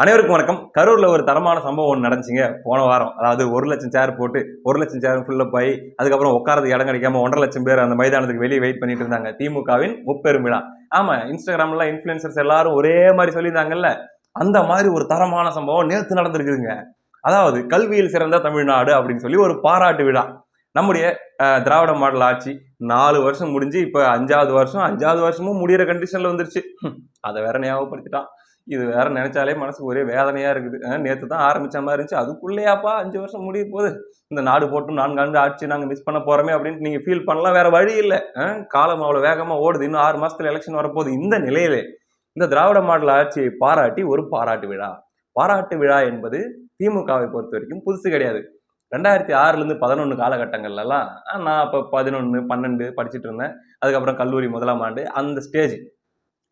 அனைவருக்கும் வணக்கம். கரூர்ல ஒரு தரமான சம்பவம் ஒன்று நடந்துச்சுங்க போன வாரம். அதாவது 1,00,000 சேர் போட்டு 1,00,000 சேர் ஃபுல்லப் ஆகி அதுக்கப்புறம் உட்காரதுக்கு இடம் கிடைக்காம 1,50,000 பேர் அந்த மைதானத்துக்கு வெளியே வெயிட் பண்ணிட்டு இருந்தாங்க. திமுகவின் முப்பெரும் விழா. ஆமா, இன்ஸ்டாகிராம்ல இன்ஃபுளுசர்ஸ் எல்லாரும் ஒரே மாதிரி சொல்லியிருந்தாங்கல்ல, அந்த மாதிரி ஒரு தரமான சம்பவம் நேத்து நடந்திருக்குதுங்க. அதாவது கல்வியில் சிறந்த தமிழ்நாடு அப்படின்னு சொல்லி ஒரு பாராட்டு விழா. நம்முடைய திராவிட மாடல் ஆட்சி 4 வருஷம் முடிஞ்சு இப்ப 5வது வருஷமும் முடியிற கண்டிஷன்ல வந்துருச்சு. அதை வேற ஞாபகப்படுத்திட்டான். இது வேற நினைச்சாலே மனசுக்கு ஒரே வேதனையா இருக்குது. நேத்து தான் ஆரம்பிச்ச மாதிரி இருந்துச்சு, அதுக்குள்ளேயாப்பா 5 வருஷம் முடிய போகுது, இந்த நாடு போட்டு 4 ஆண்டு ஆட்சி நாங்க மிஸ் பண்ண போறோமே அப்படின்னு நீங்க ஃபீல் பண்ணலாம். வேற வழி இல்லை. காலம் அவ்வளவு வேகமா ஓடுது. இன்னும் 6 மாசத்துல எலெக்ஷன் வரப்போகுது. இந்த நிலையிலே இந்த திராவிட மாடல் ஆட்சியை பாராட்டி ஒரு பாராட்டு விழா. பாராட்டு விழா என்பது திமுகவை பொறுத்த வரைக்கும் புதுசு கிடையாது. 2006 11 காலகட்டங்கள்லாம் நான் அப்போ 11 12 படிச்சுட்டு இருந்தேன். அதுக்கப்புறம் கல்லூரி 1ஆம் ஆண்டு அந்த ஸ்டேஜ்,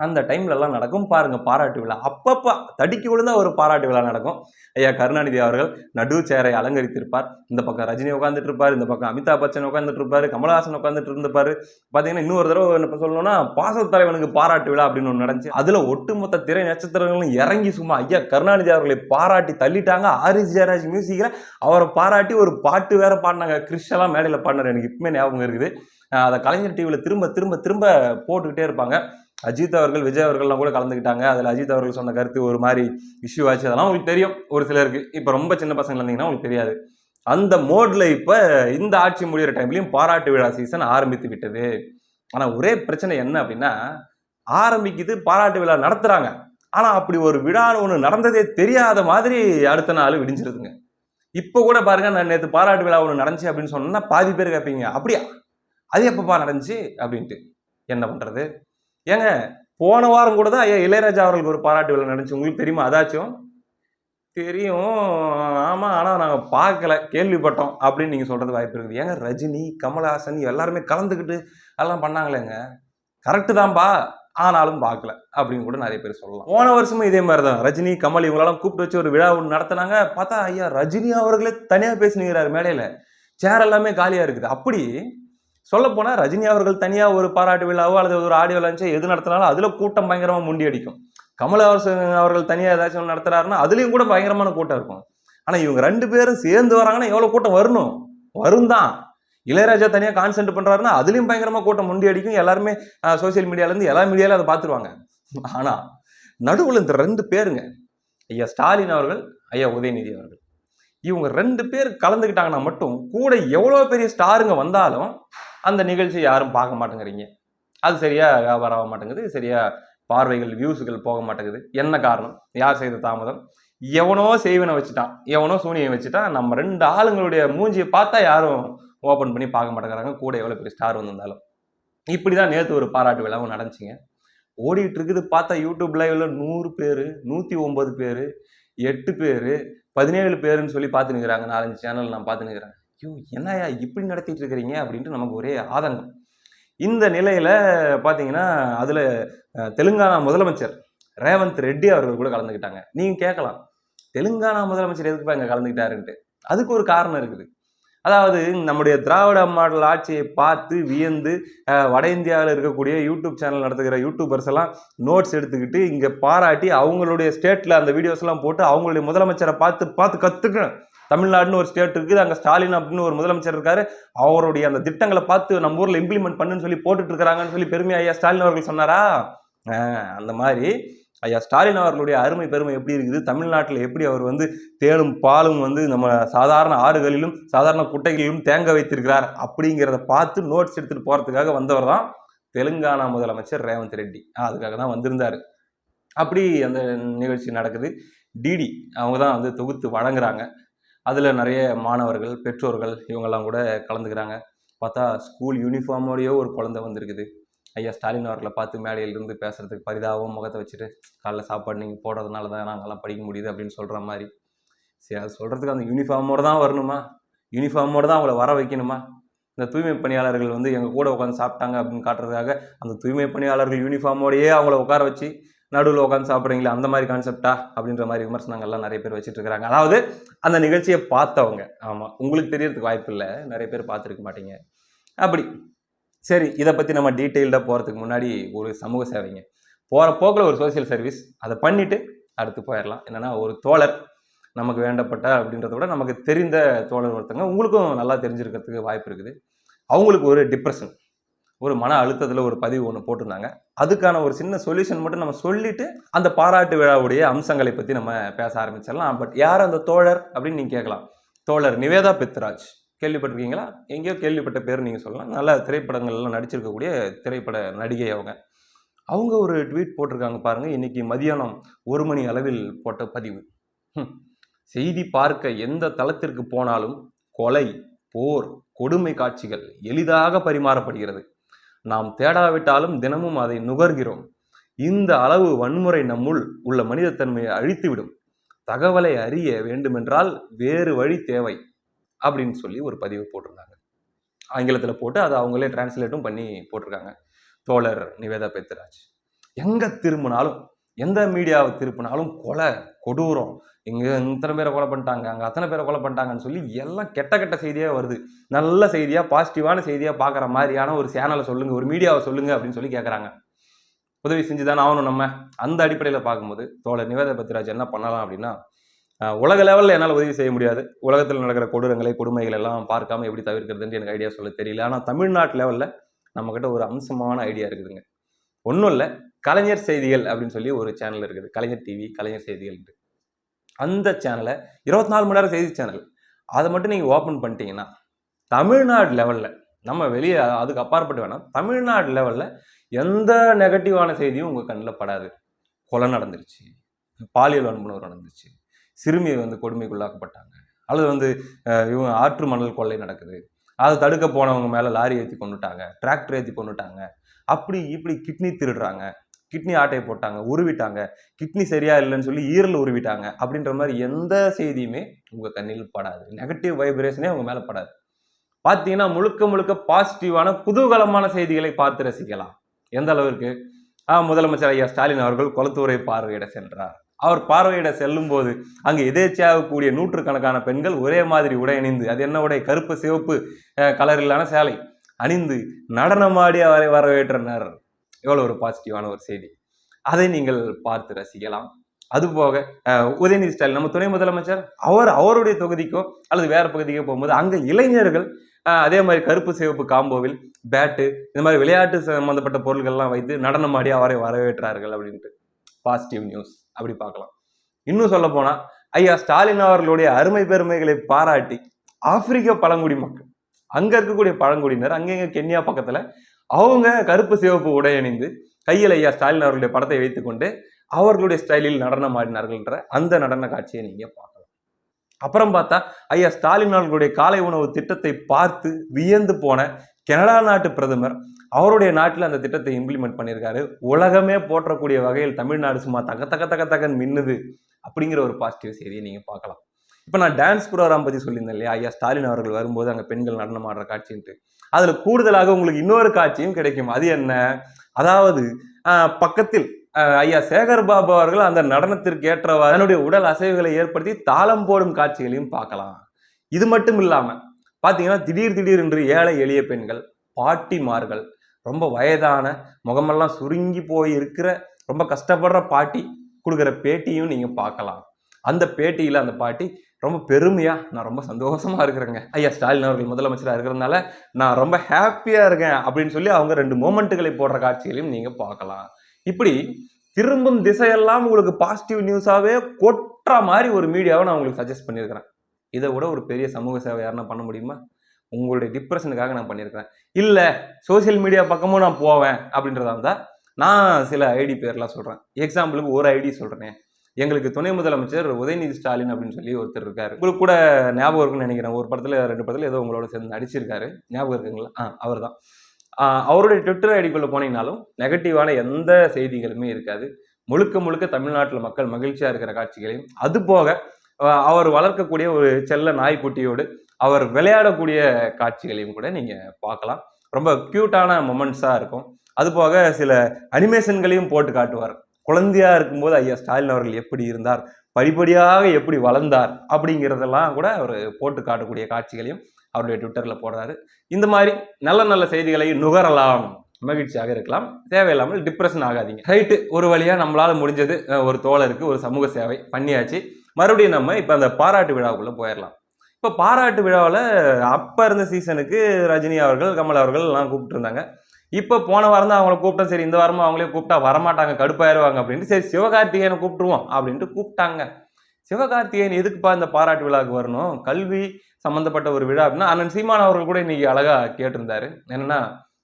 அந்த டைம்ல எல்லாம் நடக்கும் பாருங்க பாராட்டு விழா. அப்பப்ப தடிக்கி விழுந்தா ஒரு பாராட்டு விழா நடக்கும். ஐயா கருணாநிதி அவர்கள் நடு சேரை அலங்கரித்திருப்பார். இந்த பக்கம் ரஜினி உட்காந்துட்டு இருப்பாரு, இந்த பக்கம் அமிதாப் பச்சன் உட்காந்துட்டு இருப்பாரு, கமலஹாசன் உட்காந்துட்டு இருந்திருப்பாரு. பாத்தீங்கன்னா இன்னொரு தடவை என்ன சொல்லணும்னா பாசத்தலைவனுக்கு பாராட்டு விழா அப்படின்னு ஒன்று நடந்துச்சு. அதுல ஒட்டுமொத்த திரை நட்சத்திரங்களும் இறங்கி சும்மா ஐயா கருணாநிதி அவர்களை பாராட்டி தள்ளிட்டாங்க. ஆரிஸ் ஜெயராஜ் மியூசிக்ல அவரை பாராட்டி ஒரு பாட்டு வேற பாடினாங்க. கிறிஷ் எல்லாம் மேடையில பாடினார். எனக்கு இப்பவுமே ஞாபகம் இருக்குது. அதை கலைஞர் டிவியில திரும்ப திரும்ப திரும்ப போட்டுக்கிட்டே இருப்பாங்க. அஜித் அவர்கள் விஜய் அவர்கள்லாம் கூட கலந்துக்கிட்டாங்க. அதில் அஜித் அவர்கள் சொன்ன கருத்து ஒரு மாதிரி இஷ்யூ ஆச்சு. அதெல்லாம் உங்களுக்கு தெரியும் ஒரு சிலருக்கு. இப்போ ரொம்ப சின்ன பசங்க இருந்தீங்கன்னா உங்களுக்கு தெரியாது. அந்த மோட்ல இப்போ இந்த ஆட்சி முடிகிற டைம்லையும் பாராட்டு விழா சீசன் ஆரம்பித்து விட்டது. ஆனால் ஒரே பிரச்சனை என்ன அப்படின்னா, ஆரம்பிக்குது, பாராட்டு விழா நடத்துறாங்க. ஆனால் அப்படி ஒரு விழான்னு ஒன்று நடந்ததே தெரியாத மாதிரி அடுத்த நாள் விடிஞ்சிருதுங்க. இப்போ கூட பாருங்க, நான் நேற்று பாராட்டு விழா ஒன்று நடந்துச்சு அப்படின்னு சொன்னா பாதி பேர் கேட்பீங்க, அப்படியா அது எப்பப்பா நடந்துச்சு அப்படின்ட்டு. என்ன பண்றது? ஏங்க போன வாரம் கூட தான் ஐயா இளையராஜா அவர்களுக்கு ஒரு பாராட்டு விழா நடந்துச்சு. உங்களுக்கு தெரியுமா அதாச்சும்? தெரியும். ஆமா, ஆனா நாங்க பார்க்கல, கேள்விப்பட்டோம் அப்படின்னு நீங்க சொல்றது வாய்ப்பு இருக்குது. ஏங்க ரஜினி, கமலஹாசன் எல்லாருமே கலந்துக்கிட்டு அதெல்லாம் பண்ணாங்களேங்க. கரெக்ட் தான்பா, ஆனாலும் பார்க்கல அப்படின்னு கூட நிறைய பேர் சொல்லலாம். போன வருஷமும் இதே மாதிரி தான் ரஜினி, கமல் இவங்களெல்லாம் கூப்பிட்டு வச்சு ஒரு விழா ஒன்று நடத்தினாங்க. பார்த்தா ஐயா ரஜினி அவர்களே தனியா பேசினுங்கிறாரு மேடையில. சேர் எல்லாமே காலியா இருக்குது. அப்படி சொல்ல போனா ரஜினி அவர்கள் தனியா ஒரு பாராட்டு விழாவோ அல்லது ஒரு ஆடியோ லான்ச்சோ எது நடத்தினாலும் அதுல கூட்டம் பயங்கரமா முண்டி அடிக்கும். கமலஹாசன் அவர்கள் தனியா ஏதாச்சும் நடத்துறாருன்னா அதுலயும் கூட பயங்கரமான கூட்டம் இருக்கும். ஆனா இவங்க 2 பேரும் சேர்ந்து வராங்கன்னா எவ்வளவு கூட்டம் வரணும்? வரும் தான். இளையராஜா தனியா கான்சென்ட் பண்றாருன்னா அதுலயும் பயங்கரமா கூட்டம் முண்டி அடிக்கும். எல்லாருமே சோசியல் மீடியால இருந்து எல்லா மீடியாலும் அதை பார்த்துருவாங்க. ஆனா நடுவுல இந்த 2 பேருங்க, ஐயா ஸ்டாலின் அவர்கள், ஐயா உதயநிதி அவர்கள், இவங்க 2 பேர் கலந்துக்கிட்டாங்கன்னா மட்டும் கூட எவ்வளவு பெரிய ஸ்டாருங்க வந்தாலும் அந்த நிகழ்ச்சி யாரும் பார்க்க மாட்டேங்கிறீங்க. அது சரியா வியாபாரம் ஆக மாட்டேங்குது, சரியா பார்வைகள் வியூஸுகள் போக மாட்டேங்குது. என்ன காரணம்? யார் செய்த தாமதம்? எவனோ செய்வனை வச்சுட்டான், எவனோ சூனியை வச்சுட்டான். நம்ம 2 ஆளுங்களுடைய மூஞ்சியை பார்த்தா யாரும் ஓப்பன் பண்ணி பார்க்க மாட்டேங்கிறாங்க, கூட எவ்வளோ பெரிய ஸ்டார் வந்திருந்தாலும். இப்படிதான் நேற்று ஒரு பாராட்டு விழாவும் நடந்துச்சுங்க. ஓடிட்டு இருக்குது. பார்த்தா யூடியூப் லைவ்ல 100 பேர், 109 பேர், 8 பேர், 17 பேருன்னு சொல்லி பார்த்து நிற்கிறாங்க. 4-5 சேனல் நான் பார்த்து நிற்கிறேன். ஐயோ என்னையா இப்படி நடத்திட்டு இருக்கிறீங்க அப்படின்ட்டு நமக்கு ஒரே ஆதங்கம். இந்த நிலையில பார்த்தீங்கன்னா அதுல தெலுங்கானா முதலமைச்சர் ரேவந்த் ரெட்டி அவர்கள் கூட கலந்துக்கிட்டாங்க. நீங்க கேட்கலாம், தெலுங்கானா முதலமைச்சர் எதுக்குப்பா இங்க கலந்துக்கிட்டாருன்ட்டு. அதுக்கு ஒரு காரணம் இருக்குது. அதாவது நம்முடைய திராவிட மாடல் ஆட்சியை பார்த்து வியந்து வட இந்தியாவில் இருக்கக்கூடிய யூடியூப் சேனல் நடத்துகிற யூடியூபர்ஸ் எல்லாம் நோட்ஸ் எடுத்துக்கிட்டு இங்கே பாராட்டி அவங்களுடைய ஸ்டேட்டில் அந்த வீடியோஸ் எல்லாம் போட்டு அவங்களுடைய முதலமைச்சரை பார்த்து பார்த்து கற்றுக்கணும். தமிழ்நாடுன்னு ஒரு ஸ்டேட் இருக்குது, அங்கே ஸ்டாலின் அப்படின்னு ஒரு முதலமைச்சர் இருக்காரு, அவருடைய அந்த திட்டங்களை பார்த்து நம்ம ஊரில் இம்ப்ளிமெண்ட் பண்ணுன்னு சொல்லி போட்டுட்டு இருக்கிறாங்கன்னு சொல்லி பெருமையா ஐயா ஸ்டாலின் அவர்கள் சொன்னாரா? அந்த மாதிரி ஐயா ஸ்டாலின் அவர்களுடைய அருமை பெருமை எப்படி இருக்குது, தமிழ்நாட்டில் எப்படி அவர் வந்து தேனும் பாலும் வந்து நம்ம சாதாரண ஆறுகளிலும் சாதாரண குட்டைகளிலும் தேங்க வைத்திருக்கிறார் அப்படிங்கிறத பார்த்து நோட்ஸ் எடுத்துட்டு போறதுக்காக வந்தவர் தான் தெலுங்கானா முதலமைச்சர் ரேவந்த் ரெட்டி. அதுக்காக தான் வந்திருந்தாரு. அப்படி அந்த நிகழ்ச்சி நடக்குது. டிடி அவங்க தான் வந்து தொகுத்து வழங்குறாங்க. அதில் நிறைய மாணவர்கள், பெற்றோர்கள் இவங்கெல்லாம் கூட கலந்துக்கிறாங்க. பார்த்தா ஸ்கூல் யூனிஃபார்மோடையோ ஒரு குழந்தை வந்திருக்குது. ஐயா ஸ்டாலின் அவர்களை பார்த்து மேடையிலிருந்து பேசுறதுக்கு பரிதாபம் முகத்தை வச்சுட்டு, காலைல சாப்பாடு நீங்கள் போடுறதுனால தான் நாங்கள்லாம் படிக்க முடியுது அப்படின்னு சொல்கிற மாதிரி. சரி, அது சொல்கிறதுக்கு அந்த யூனிஃபார்மோடு தான் வரணுமா? யூனிஃபார்மோடு தான் அவங்கள வர வைக்கணுமா? இந்த தூய்மை பணியாளர்கள் வந்து எங்கள் கூட உட்காந்து சாப்பிட்டாங்க அப்படின்னு காட்டுறதுக்காக அந்த தூய்மை பணியாளர்கள் யூனிஃபார்மோடையே அவங்கள உட்கார வச்சு நடுவில் உட்காந்து சாப்பிட்றீங்களா, அந்த மாதிரி கான்செப்டா அப்படின்ற மாதிரி விமர்சனங்கள்லாம் நிறைய பேர் வச்சுட்டு இருக்கிறாங்க. அதாவது அந்த நிகழ்ச்சியை பார்த்தவங்க. ஆமாம், உங்களுக்கு தெரியறதுக்கு வாய்ப்பு இல்லை, நிறைய பேர் பார்த்துருக்க மாட்டீங்க. அப்படி சரி, இதை பற்றி நம்ம டீட்டெயில்டாக போகிறதுக்கு முன்னாடி ஒரு சமூக சேவைங்க. போகிற போக்கில் ஒரு சோசியல் சர்வீஸ் அதை பண்ணிவிட்டு அடுத்து போயிடலாம். என்னன்னா, ஒரு தோழர் நமக்கு வேண்டப்பட்ட அப்படின்றத விட நமக்கு தெரிந்த தோழர் ஒருத்தங்க, உங்களுக்கும் நல்லா தெரிஞ்சிருக்கிறதுக்கு வாய்ப்பு இருக்குது. அவங்களுக்கு ஒரு டிப்ரெஷன், ஒரு மன அழுத்தத்தில் ஒரு பதிவு ஒன்று போட்டிருந்தாங்க. அதுக்கான ஒரு சின்ன சொல்யூஷன் மட்டும் நம்ம சொல்லிட்டு அந்த பாராட்டு விழாவுடைய அம்சங்களை பற்றி நம்ம பேச ஆரம்பிச்சிடலாம். பட் யார் அந்த தோழர் அப்படின்னு நீங்கள் கேட்கலாம். தோழர் நிவேதா பெத்ராஜ் கேள்விப்பட்டிருக்கீங்களா? எங்கேயோ கேள்விப்பட்ட பேர் நீங்கள் சொல்லலாம். நல்ல திரைப்படங்கள்லாம் நடிச்சிருக்கக்கூடிய திரைப்பட நடிகை அவங்க. அவங்க ஒரு ட்வீட் போட்டிருக்காங்க பாருங்க. இன்னைக்கு மதியானம் 1 மணி அளவில் போட்ட பதிவு. செய்தி பார்க்க எந்த தளத்திற்கு போனாலும் கொலை, போர், கொடுமை காட்சிகள் எளிதாக பரிமாறப்படுகிறது. நாம் தேடாவிட்டாலும் தினமும் அதை நுகர்கிறோம். இந்த அளவு வன்முறை நம்முள் உள்ள மனிதத்தன்மையை அழித்துவிடும். தகவலை அறிய வேண்டுமென்றால் வேறு வழி தேவை அப்படின்னு சொல்லி ஒரு பதிவு போட்டிருந்தாங்க. ஆங்கிலத்தில் போட்டு அதை அவங்களே டிரான்ஸ்லேட்டும் பண்ணி போட்டிருக்காங்க. தோழர் நிவேதா பெத்ராஜ். எங்க திரும்பினாலும், எந்த மீடியாவை திருப்பினாலும் கொலை, கொடூரம், இங்க இத்தனை பேரை கொலை பண்ணிட்டாங்க, அங்க அத்தனை பேரை கொலை பண்ணிட்டாங்கன்னு சொல்லி எல்லாம் கெட்ட கெட்ட செய்தியா வருது. நல்ல செய்தியா, பாசிட்டிவான செய்தியா பார்க்குற மாதிரியான ஒரு சேனலை சொல்லுங்க, ஒரு மீடியாவை சொல்லுங்க அப்படின்னு சொல்லி கேட்குறாங்க. உதவி செஞ்சுதானே ஆகணும் நம்ம. அந்த அடிப்படையில் பார்க்கும்போது தோழர் நிவேதா பெத்ராஜ் என்ன பண்ணலாம் அப்படின்னா, உலக லெவலில் என்னால் உதவி செய்ய முடியாது. உலகத்தில் நடக்கிற கொடூரங்களை, கொடுமைகள் எல்லாம் பார்க்காம எப்படி தவிர்க்கிறதுன்னு எனக்கு ஐடியா சொல்ல தெரியல. ஆனால் தமிழ்நாட்டு லெவலில் நம்மக்கிட்ட ஒரு அம்சமான ஐடியா இருக்குதுங்க. ஒன்றும் இல்லை, கலைஞர் செய்திகள் அப்படின்னு சொல்லி ஒரு சேனல் இருக்குது. கலைஞர் டிவி, கலைஞர் செய்திகள். அந்த சேனலை 24 மணி நேரம் செய்தி சேனல். அதை மட்டும் நீங்கள் ஓப்பன் பண்ணிட்டீங்கன்னா தமிழ்நாடு லெவலில், நம்ம வெளியே அதுக்கு அப்பாற்பட்டு வேணாம், தமிழ்நாடு லெவலில் எந்த நெகட்டிவான செய்தியும் உங்கள் கண்ணில் படாது. கொலை நடந்துருச்சு, பாலியல் வன்புணர்வு நடந்துச்சு, சிறுமி கொடுமைக்குள்ளாக்கப்பட்டாங்க, அல்லது இவங்க ஆற்று மணல் கொள்ளை நடக்குது, அதை தடுக்க போனவங்க மேலே லாரி ஏற்றி கொண்டுட்டாங்க, டிராக்டர் ஏற்றி கொண்டுட்டாங்க, அப்படி இப்படி கிட்னி திருடுறாங்க, கிட்னி ஆட்டையை போட்டாங்க, உருவிட்டாங்க, கிட்னி சரியா இல்லைன்னு சொல்லி ஈரல் உருவிட்டாங்க அப்படின்ற மாதிரி எந்த செய்தியுமே உங்கள் கண்ணில் படாது. நெகட்டிவ் வைப்ரேஷனே உங்கள் மேலே படாது. பார்த்தீங்கன்னா முழுக்க முழுக்க பாசிட்டிவான குதூகலமான செய்திகளை பார்த்து ரசிக்கலாம். எந்த அளவிற்கு? முதலமைச்சர் ஐயா ஸ்டாலின் அவர்கள் கொளத்தூரை பார்வையிட சென்றார். அவர் பார்வையிட செல்லும் போது அங்கு எதேச்சியாக கூடிய நூற்றுக்கணக்கான பெண்கள் ஒரே மாதிரி உடை அணிந்து, அது என்ன உடை? கருப்பு சிவப்பு கலரிலான சேலை அணிந்து நடனமாடி அவரை வரவேற்றனர். எவ்வளவு ஒரு பாசிட்டிவான ஒரு செய்தி. அதை நீங்கள் பார்த்து ரசிக்கலாம். அதுபோக உதயநிதி ஸ்டாலின், நம்ம துணை முதலமைச்சர், அவருடைய தொகுதிக்கோ அல்லது வேற பகுதிக்கோ போகும்போது அங்க இளைஞர்கள் அதே மாதிரி கருப்பு சிவப்பு காம்போவில் பேட்டு, இந்த மாதிரி விளையாட்டு சம்பந்தப்பட்ட பொருட்கள்லாம் வைத்து நடனமாடி அவரை வரவேற்றார்கள் அப்படின்ட்டு பாசிட்டிவ் நியூஸ். அப்படி பார்க்கலாம். இன்னும் சொல்ல போனா ஐயா ஸ்டாலின் அவர்களுடைய அருமை பெருமைகளை பாராட்டி ஆப்பிரிக்க பழங்குடி மக்கள், அங்க இருக்கக்கூடிய பழங்குடியினர், அங்கங்க கென்யா பக்கத்துல, அவங்க கருப்பு சிவப்பு உடை அணிந்து கையில் ஐயா ஸ்டாலின் அவர்களுடைய படத்தை வைத்துக்கொண்டு அவர்களுடைய ஸ்டைலில் நடனம் ஆடினார்கள்ன்ற அந்த நடன காட்சியை நீங்க பார்க்கலாம். அப்புறம் பார்த்தா ஐயா ஸ்டாலின் அவர்களுடைய காலை உணவு திட்டத்தை பார்த்து வியந்து போன கனடா நாட்டு பிரதமர் அவருடைய நாட்டில் அந்த திட்டத்தை இம்ப்ளிமெண்ட் பண்ணியிருக்காரு. உலகமே போற்றக்கூடிய வகையில் தமிழ்நாடு சும்மா தக தக தக தகன்னு மின்னுது அப்படிங்கிற ஒரு பாசிட்டிவ் செய்தியை நீங்க பார்க்கலாம். இப்போ நான் டான்ஸ் ப்ரோக்ராம் பற்றி சொல்லியிருந்தேன் இல்லையா, ஐயா ஸ்டாலின் அவர்கள் வரும்போது அங்கே பெண்கள் நடனம் ஆடுற காட்சின்ட்டு, அதில் கூடுதலாக உங்களுக்கு இன்னொரு காட்சியும் கிடைக்கும். அது என்ன? அதாவது பக்கத்தில் ஐயா சேகர் பாபு அவர்கள் அந்த நடனத்திற்கு ஏற்றவாறு தன்னுடைய உடல் அசைவுகளை ஏற்படுத்தி தாளம் போடும் காட்சிகளையும் பார்க்கலாம். இது மட்டும் இல்லாம பார்த்தீங்கன்னா திடீர் என்று ஏழை எளிய பெண்கள், பாட்டிமார்கள், ரொம்ப வயதான, முகமெல்லாம் சுருங்கி போய் இருக்கிற ரொம்ப கஷ்டப்படுற பாட்டி கொடுக்குற பேட்டியும் நீங்க பார்க்கலாம். அந்த பேட்டியில அந்த பாட்டி ரொம்ப பெருமையா, நான் ரொம்ப சந்தோஷமா இருக்கிறேங்க, ஐயா ஸ்டாலின் அவர்கள் முதலமைச்சராக இருக்கிறதுனால நான் ரொம்ப ஹாப்பியா இருக்கேன் அப்படின்னு சொல்லி அவங்க 2 மொமெண்ட்டுகளை போடுற காட்சிகளையும் நீங்க பார்க்கலாம். இப்படி திரும்பும் திசையெல்லாம் உங்களுக்கு பாசிட்டிவ் நியூஸாவே கொட்டுற மாதிரி ஒரு மீடியாவை நான் உங்களுக்கு சஜஸ்ட் பண்ணியிருக்கிறேன். இதை விட ஒரு பெரிய சமூக சேவை யாருன்னா பண்ண முடியுமா? உங்களுடைய டிப்ரெஷனுக்காக நான் பண்ணியிருக்கிறேன். இல்லை சோசியல் மீடியா பக்கமும் நான் போவேன் அப்படின்றதா இருந்தால் நான் சில ஐடி பேர்லாம் சொல்கிறேன். எக்ஸாம்பிளுக்கு ஒரு ஐடி சொல்கிறேன். எங்களுக்கு துணை முதலமைச்சர் உதயநிதி ஸ்டாலின் அப்படின்னு சொல்லி ஒருத்தர் இருக்காரு. உங்களுக்கு கூட ஞாபகம் இருக்குன்னு நினைக்கிறேன். ஒரு படத்தில் 2 படத்தில் ஏதோ உங்களோட சேர்ந்து நடிச்சிருக்காரு. ஞாபகம் இருக்குங்களா? அவர் தான். அவருடைய ட்விட்டர் ஐடிக்குள்ளே போனீங்கனாலும் நெகட்டிவான எந்த செய்திகளுமே இருக்காது. முழுக்க முழுக்க தமிழ்நாட்டில் மக்கள் மகிழ்ச்சியாக இருக்கிற காட்சிகளையும், அது போக அவர் வளர்க்கக்கூடிய ஒரு செல்ல நாய்க்குட்டியோடு அவர் விளையாடக்கூடிய காட்சிகளையும் கூட நீங்கள் பார்க்கலாம். ரொம்ப க்யூட்டான மொமெண்ட்ஸாக இருக்கும். அது போக சில அனிமேஷன்களையும் போட்டு காட்டுவார். குழந்தையா இருக்கும்போது ஐயா ஸ்டாலின் அவர்கள் எப்படி இருந்தார், படிப்படியாக எப்படி வளர்ந்தார் அப்படிங்கிறதெல்லாம் கூட அவர் போட்டு காட்டக்கூடிய காட்சிகளையும் அவருடைய ட்விட்டரில் போடுறாரு. இந்த மாதிரி நல்ல நல்ல செய்திகளை நுகரலாம். மகிழ்ச்சியாக இருக்கலாம், தேவையில்லாமல் டிப்ரெஷன் ஆகாதீங்க. ரைட்டு, ஒரு வழியா நம்மளால முடிஞ்சது ஒரு தோழருக்கு ஒரு சமூக சேவை பண்ணியாச்சு. மறுபடியும் நம்ம இப்போ அந்த பாராட்டு விழாவுக்குள்ள போயிடலாம். இப்போ பாராட்டு விழாவில் அப்போ இருந்த சீசனுக்கு ரஜினி அவர்கள், கமல் அவர்கள் எல்லாம் கூப்பிட்டு இருந்தாங்க. இப்போ போன வாரம் தான் அவங்கள கூப்பிட்டோம், சரி இந்த வாரமும் அவங்களே கூப்பிட்டா வரமாட்டாங்க, கடுப்பாயிருவாங்க அப்படின்ட்டு, சரி சிவகார்த்திகேயனை கூப்பிட்டுருவோம் அப்படின்ட்டு கூப்பிட்டாங்க. சிவகார்த்திகேயன் எதுக்குப்பா இந்த பாராட்டு விழாவுக்கு வரணும், கல்வி சம்பந்தப்பட்ட ஒரு விழா அப்படின்னா, அண்ணன் சீமான் அவர்கள் கூட இன்னைக்கு அழகா கேட்டிருந்தாரு. என்னன்னா,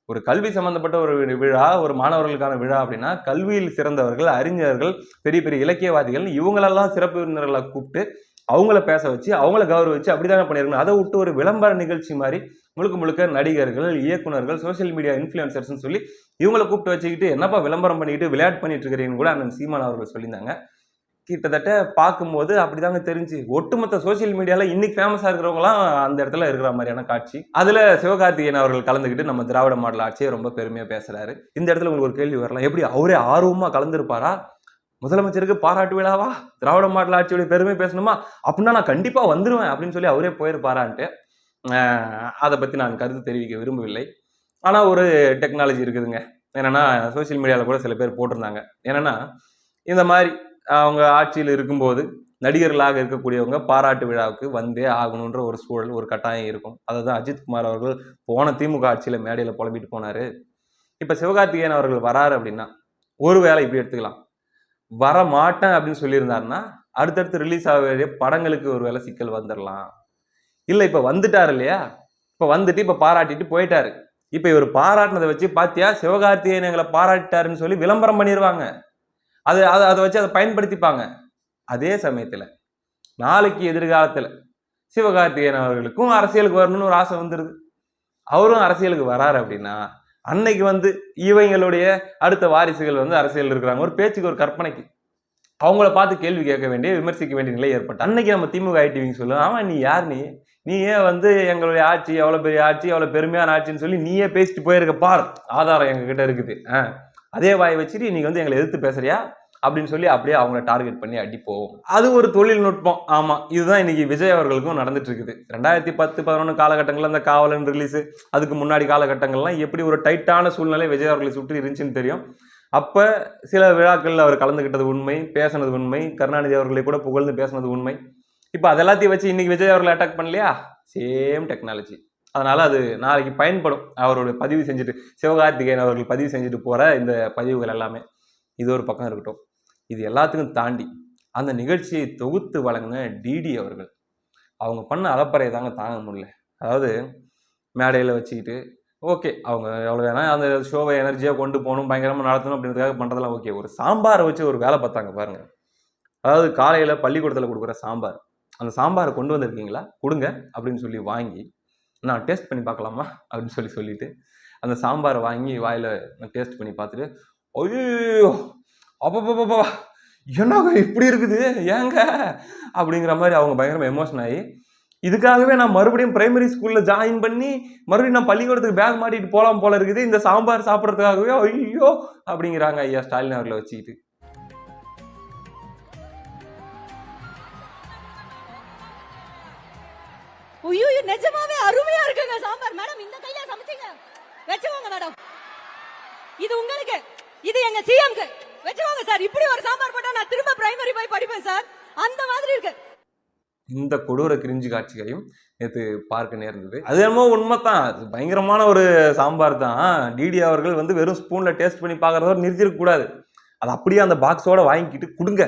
ஒரு கல்வி சம்பந்தப்பட்ட ஒரு விழா, ஒரு மாணவர்களுக்கான விழா அப்படின்னா, கல்வியில் சிறந்தவர்கள், அறிஞர்கள், பெரிய பெரிய இலக்கியவாதிகள் இவங்களெல்லாம் சிறப்பு விருந்தினர்களை கூப்பிட்டு அவங்கள பேச வச்சு அவங்கள கௌரவிச்சு அப்படிதானே பண்ணிருக்கணும். அதை விட்டு ஒரு விளம்பர நிகழ்ச்சி மாதிரி முழுக்க முழுக்க நடிகர்கள், இயக்குனர்கள், சோசியல் மீடியா இன்ஃப்ளூயன்சர்ஸ்னு சொல்லி இவங்களை கூப்பிட்டு வச்சுக்கிட்டு என்னப்பா விளம்பரம் பண்ணிக்கிட்டு விளையாட்டு பண்ணிட்டு இருக்கிறீங்கன்னு கூட அண்ணன் சீமான் அவர்கள் சொல்லியிருந்தாங்க. கிட்டத்தட்ட பார்க்கும்போது அப்படிதாங்க தெரிஞ்சு ஒட்டுமொத்த சோசியல் மீடியால இன்னைக்கு ஃபேமஸா இருக்கிறவங்களாம் அந்த இடத்துல இருக்கிற மாதிரியான காட்சி. அதுல சிவகார்த்திகேயன் அவர்கள் கலந்துக்கிட்டு நம்ம திராவிட மாடல் ஆட்சியை ரொம்ப பெருமையா பேசுறாரு. இந்த இடத்துல உங்களுக்கு ஒரு கேள்வி வரலாம், எப்படி அவரே ஆர்வமா கலந்துருப்பாரா? முதலமைச்சருக்கு பாராட்டு விழாவா, திராவிட மாடல் ஆட்சியுடைய பெருமை பேசணுமா, அப்படின்னா நான் கண்டிப்பா வந்துருவேன் அப்படின்னு சொல்லி அவரே போயிருப்பாரான்ட்டு அதை பத்தி நான் கருத்து தெரிவிக்க விரும்பவில்லை. ஆனா ஒரு டெக்னாலஜி இருக்குதுங்க. என்னன்னா சோசியல் மீடியால கூட சில பேர் போட்டிருந்தாங்க. என்னன்னா இந்த மாதிரி அவங்க ஆட்சியில் இருக்கும்போது நடிகர்களாக இருக்கக்கூடியவங்க பாராட்டு விழாவுக்கு வந்தே ஆகணுன்ற ஒரு சூழல், ஒரு கட்டாயம் இருக்கும். அதான் அஜித்குமார் அவர்கள் போன திமுக ஆட்சியில மேடையில புலம்பிட்டு போனாரு. இப்ப சிவகார்த்திகேயன் அவர்கள் வராரு அப்படின்னா ஒருவேளை இப்படி எடுத்துக்கலாம், வர மாட்டேன் அப்படின்னு சொல்லியிருந்தாருன்னா அடுத்தடுத்து ரிலீஸ் ஆக வேண்டிய படங்களுக்கு ஒரு வேலை சிக்கல் வந்துடலாம். இல்ல இப்ப வந்துட்டாரு இல்லையா, இப்ப வந்துட்டு இப்ப பாராட்டிட்டு போயிட்டாரு. இப்ப இவர் பாராட்டினதை வச்சு பாத்தியா சிவகார்த்திகேயன் எங்களை பாராட்டிட்டாருன்னு சொல்லி விளம்பரம் பண்ணிடுவாங்க. அதை வச்சு அதை பயன்படுத்திப்பாங்க. அதே சமயத்துல நாளைக்கு எதிர்காலத்துல சிவகார்த்திகேயன் அவர்களுக்கும் அரசியலுக்கு வரணும்னு ஒரு ஆசை வந்துருது. அவரும் அரசியலுக்கு வராரு அப்படின்னா அன்னைக்கு வந்து இவங்களுடைய அடுத்த வாரிசுகள் வந்து அரசியல் இருக்கிறாங்க, ஒரு பேச்சுக்கு ஒரு கற்பனைக்கு அவங்கள பார்த்து கேள்வி கேட்க வேண்டிய, விமர்சிக்க வேண்டிய நிலை ஏற்பட்டு அன்னைக்கு நம்ம திமுக ஐடிவிங்க சொல்லுவோம், ஆமா நீ யார், நீ ஏன் வந்து எங்களுடைய ஆட்சி எவ்வளவு பெரிய ஆட்சி, எவ்வளவு பெருமையான ஆட்சின்னு சொல்லி நீயே பேசிட்டு போயிருக்க பார், ஆதாரம் எங்க கிட்ட இருக்குது, அதே வாய் வச்சுட்டு நீங்க வந்து எங்களை எதிர்த்து பேசுறியா அப்படின்னு சொல்லி அப்படியே அவங்களை டார்கெட் பண்ணி அடிப்போம். அது ஒரு தொழில்நுட்பம். ஆமா, இதுதான் இன்னைக்கு விஜய் அவர்களுக்கும் நடந்துட்டு இருக்குது. 2010-11 காலகட்டங்கள்ல அந்த காவலன் ரிலீஸ், அதுக்கு முன்னாடி காலகட்டங்கள்லாம் எப்படி ஒரு டைட்டான சூழ்நிலை விஜய் அவர்களை சுற்றி இருந்துச்சுன்னு தெரியும். அப்ப சில விழாக்கள்ல அவர் கலந்துகிட்டது உண்மை, பேசினது உண்மை, கருணாநிதி அவர்களை கூட புகழ்ந்து பேசினது உண்மை. இப்ப அதெல்லாத்தையும் வச்சு இன்னைக்கு விஜய் அவர்களை அட்டாக் பண்ணலையா, சேம் டெக்னாலஜி. அதனால அது நாளைக்கு பயன்படும். அவரோட பதிவு செஞ்சுட்டு சிவகார்த்திகேயன் அவர்கள் பதிவு செஞ்சுட்டு போற இந்த பதிவுகள் எல்லாமே இது ஒரு பக்கம் இருக்கட்டும். இது எல்லாத்துக்கும் தாண்டி அந்த நிகழ்ச்சியை தொகுத்து வழங்கின டிடி அவர்கள், அவங்க பண்ண அலப்பறையை தாங்க தாங்க முடியல. அதாவது மேடையில் வச்சுக்கிட்டு ஓகே, அவங்க எவ்வளோ வேணா அந்த ஷோவை எனர்ஜியாக கொண்டு போகணும், பயங்கரமாக நடத்தணும் அப்படின்றதுக்காக பண்ணுறதெல்லாம் ஓகே. ஒரு சாம்பாரை வச்சு ஒரு வேலை பார்த்தாங்க பாருங்க. அதாவது காலையில் பள்ளிக்கூடத்தில் கொடுக்குற சாம்பார், அந்த சாம்பாரை கொண்டு வந்திருக்கீங்களா கொடுங்க அப்படின்னு சொல்லி வாங்கி நான் டேஸ்ட் பண்ணி பார்க்கலாமா அப்படின்னு சொல்லிட்டு அந்த சாம்பாரை வாங்கி வாயில் நான் டேஸ்ட் பண்ணி பார்த்துட்டு, ஐயோ அப்பப்பா என்னங்க இப்படி இருக்குது ஏங்க அப்படிங்கிற மாதிரி அவங்க பயங்கரமாக எமோஷன் ஆகி, இதுக்காகவே நான் மறுபடியும் பிரைமரி ஸ்கூல்ல ஜாயின் பண்ணி மறுபடியும் நான் பள்ளிக்கூடத்துக்கு பேக் மாட்டிட்டு போலாம் போல இருக்குது இந்த சாம்பார் சாப்பிட்றதுக்காகவே, ஐயோ அப்படிங்கிறாங்க ஐயா ஸ்டாலின் அவர்களை வச்சுக்கிட்டு. ஐயோ நிஜமாவே அருமையா இருக்குங்க சாம்பார். மேடம் இந்த கையில சமைச்சீங்க, வெச்சுவாங்க மேடம். இது உங்களுக்கு, இது எங்க சிஎம்க்கு வெச்சுவாங்க சார். இப்படி ஒரு சாம்பார் போட்டா நான் திரும்ப பிரைமரி போய் படிப்பேன் சார், அந்த மாதிரி இருக்கு. இந்த கொடூர கிரிஞ்சு காட்சிகளையும் நேற்று பார்க்க நேர்ந்தது. அது என்னமோ உண்மைதான், அது பயங்கரமான ஒரு சாம்பார் தான். டிடி அவர்கள் வந்து வெறும் ஸ்பூன்ல டேஸ்ட் பண்ணி பார்க்கறதோட நிறுத்திருக்க கூடாது. அது அப்படியே அந்த பாக்ஸோட வாங்கிக்கிட்டு கொடுங்க,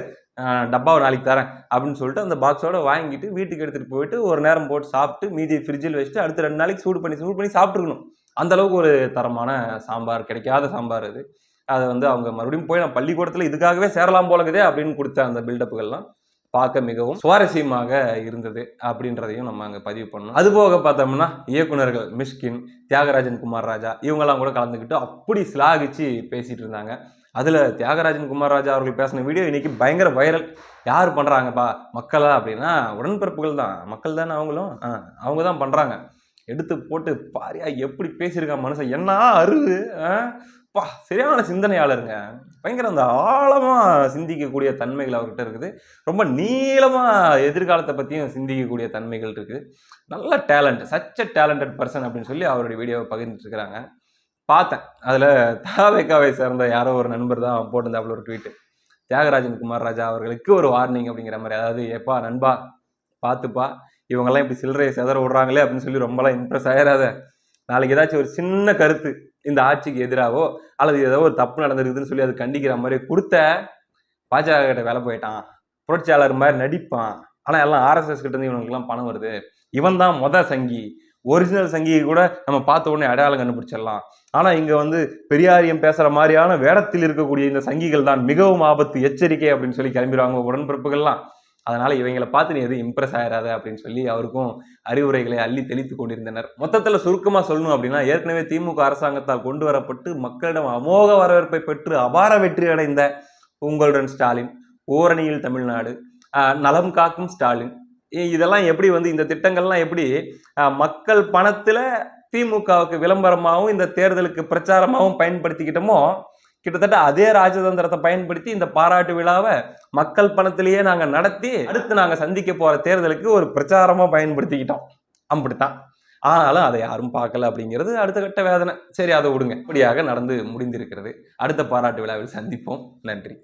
டப்பாவை நாளைக்கு தரேன் அப்படின்னு சொல்லிட்டு அந்த பாக்ஸோட வாங்கிட்டு வீட்டுக்கு எடுத்துட்டு போயிட்டு ஒரு நேரம் போட்டு சாப்பிட்டு மீதி ஃப்ரிட்ஜில் வச்சுட்டு அடுத்த 2 நாளைக்கு சூடு பண்ணி சாப்பிட்டுருக்கணும். அந்த அளவுக்கு ஒரு தரமான சாம்பார், கிடைக்காத சாம்பார் அது. அதை வந்து அவங்க மறுபடியும் போய் நான் பள்ளிக்கூடத்தில் இதுக்காகவே சேரலாம் போலக்குதே அப்படின்னு கொடுத்த அந்த பில்டப்புகள்லாம் பார்க்க மிகவும் சுவாரஸ்யமாக இருந்தது அப்படின்றதையும் நம்ம அங்கே பதிவு பண்ணோம். அது போக பார்த்தோம்னா இயக்குனர்கள் மிஷ்கின், தியாகராஜன் குமார் ராஜா இவங்கெல்லாம் கூட கலந்துக்கிட்டு அப்படி சிலாகிச்சு பேசிட்டு இருந்தாங்க. அதில் தியாகராஜன் குமார் ராஜா அவர்கள் பேசின வீடியோ இன்னைக்கு பயங்கர வைரல். யார் பண்ணுறாங்கப்பா, மக்களா அப்படின்னா உடன்பிறப்புகள் தான், மக்கள் தானே அவங்களும், அவங்க தான் பண்ணுறாங்க. எடுத்து போட்டு பாரியா எப்படி பேசியிருக்கான் மனுஷன், என்ன அறிவு பா, சரியான சிந்தனையாளருங்க. பயங்கர அந்த ஆழமாக சிந்திக்கக்கூடிய தன்மைகள் அவர்கிட்ட இருக்குது. ரொம்ப நீளமாக எதிர்காலத்தை பற்றியும் சிந்திக்கக்கூடிய தன்மைகள் இருக்குது. நல்ல talent, such a talented person அப்படின்னு சொல்லி அவருடைய வீடியோவை பகிர்ந்துட்டு இருக்கிறாங்க. பார்த்தேன். அதுல தவேகாவை சேர்ந்த யாரோ ஒரு நண்பர் தான் போட்டிருந்தாப்புல ஒரு ட்வீட். தியாகராஜன் குமார் ராஜா அவர்களுக்கு ஒரு வார்னிங் அப்படிங்கிற மாதிரி. அதாவது ஏப்பா நண்பா பார்த்துப்பா, இவங்கெல்லாம் இப்படி சில்லறையை செதற விடுறாங்களே அப்படின்னு சொல்லி ரொம்பலாம் இம்ப்ரெஸ் ஆயிடாத. நாளைக்கு ஏதாச்சும் ஒரு சின்ன கருத்து இந்த ஆட்சிக்கு எதிராவோ அல்லது ஏதோ ஒரு தப்பு நடந்திருக்குதுன்னு சொல்லி அது கண்டிக்கிற மாதிரி கொடுத்த பாஜக கிட்ட வேலை போயிட்டான், புரட்சியாளர் மாதிரி நடிப்பான், ஆனா எல்லாம் ஆர்எஸ்எஸ் கிட்ட இருந்து இவனுக்குலாம் பணம் வருது, இவன் தான் சங்கி, ஒரிஜினல் சங்கியை கூட நம்ம பார்த்த உடனே அடையாளம் கண்டுபிடிச்சிடலாம். ஆனா இங்க வந்து பெரியாரியம் பேசுற மாதிரியான வேடத்தில் இருக்கக்கூடிய இந்த சங்கிகள் தான் மிகவும் ஆபத்து, எச்சரிக்கை அப்படின்னு சொல்லி கிளம்பிடுவாங்க உடன்பிறப்புகள்லாம். அதனால இவங்களை பார்த்து நீ எதுவும் இம்ப்ரெஸ் ஆயிடாத அப்படின்னு சொல்லி அவருக்கும் அறிவுரைகளை அள்ளி தெளித்து கொண்டிருந்தனர். மொத்தத்துல சுருக்கமா சொல்லணும் அப்படின்னா, ஏற்கனவே திமுக அரசாங்கத்தால் கொண்டு வரப்பட்டு மக்களிடம் அமோக வரவேற்பை பெற்று அபார வெற்றி அடைந்த உங்களுடன் ஸ்டாலின், ஓரணியில் தமிழ்நாடு, நலம் காக்கும் ஸ்டாலின், இதெல்லாம் எப்படி வந்து இந்த திட்டங்கள்லாம் எப்படி மக்கள் பணத்துல திமுகவுக்கு விளம்பரமாகவும் இந்த தேர்தலுக்கு பிரச்சாரமாகவும் பயன்படுத்திக்கிட்டோமோ, கிட்டத்தட்ட அதே ராஜதந்திரத்தை பயன்படுத்தி இந்த பாராட்டு விழாவை மக்கள் பணத்திலேயே நாங்க நடத்தி அடுத்து நாங்க சந்திக்க போற தேர்தலுக்கு ஒரு பிரச்சாரமா பயன்படுத்திக்கிட்டோம். அப்படித்தான். ஆனாலும் அதை யாரும் பார்க்கல அப்படிங்கிறது அடுத்த கட்ட வேதனை. சரி, அதை விடுங்க. இப்படியாக நடந்து முடிந்திருக்கிறது. அடுத்த பாராட்டு விழாவில் சந்திப்போம். நன்றி.